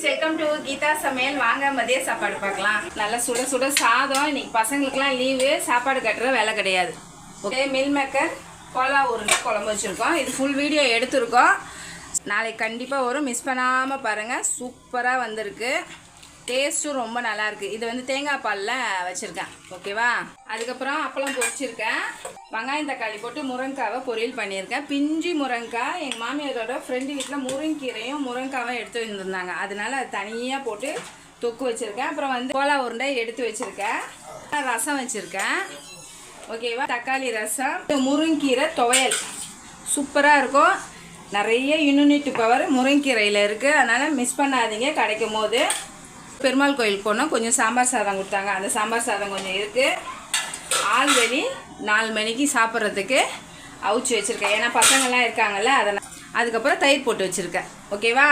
Friends, welcome to Geetha சமையல். வாங்க மதிய சாப்பாடு பார்க்கலாம். நல்லா சுட சுட சாதம். இன்னைக்கு பசங்களுக்குலாம் லீவு, சாப்பாடு கட்டுற வேலை கிடையாது. ஓகே, மில் மேக்கர் கோலா உருண்டை குழம்பு வச்சுருக்கோம். இது ஃபுல் வீடியோ எடுத்துருக்கோம். நாளைக்கு கண்டிப்பாக வரும், மிஸ் பண்ணாமல் பாருங்கள். சூப்பராக வந்திருக்கு, டேஸ்ட்டும் ரொம்ப நல்லாயிருக்கு. இது வந்து தேங்காய் பாலில் வச்சுருக்கேன். ஓகேவா? அதுக்கப்புறம் அப்பளம் பொரிச்சிருக்கேன். வெங்காயம் தக்காளி போட்டு முருங்காவை பொரியல் பண்ணியிருக்கேன். பிஞ்சு முருங்காய். எங்கள் மாமியாரோட ஃப்ரெண்டு வீட்டில் முருங்கீரையும் முருங்காவும் எடுத்து வந்திருந்தாங்க. அதனால அது தனியாக போட்டு தொக்கு வச்சுருக்கேன். அப்புறம் வந்து கோலா உருண்டை எடுத்து வச்சுருக்கேன். ரசம் வச்சுருக்கேன். ஓகேவா? தக்காளி ரசம், முருங்கீரை துவையல் சூப்பராக இருக்கும். நிறைய இம்யூனிட்டி பவர் முருங்கீரையில் இருக்குது. அதனால் மிஸ் பண்ணாதீங்க. கிடைக்கும் போது பெருமாள் கோயிலுக்கு போனோம், கொஞ்சம் சாம்பார் சாதம் கொடுத்தாங்க. அந்த சாம்பார் சாதம் கொஞ்சம் இருக்குது. ஆல்ரெடி 4 மணிக்கு சாப்பிட்றதுக்கு அவிச்சு வச்சுருக்கேன். ஏன்னா பசங்கள்லாம் இருக்காங்கல்ல, அதனால். அதுக்கப்புறம் தயிர் போட்டு வச்சுருக்கேன். ஓகேவா?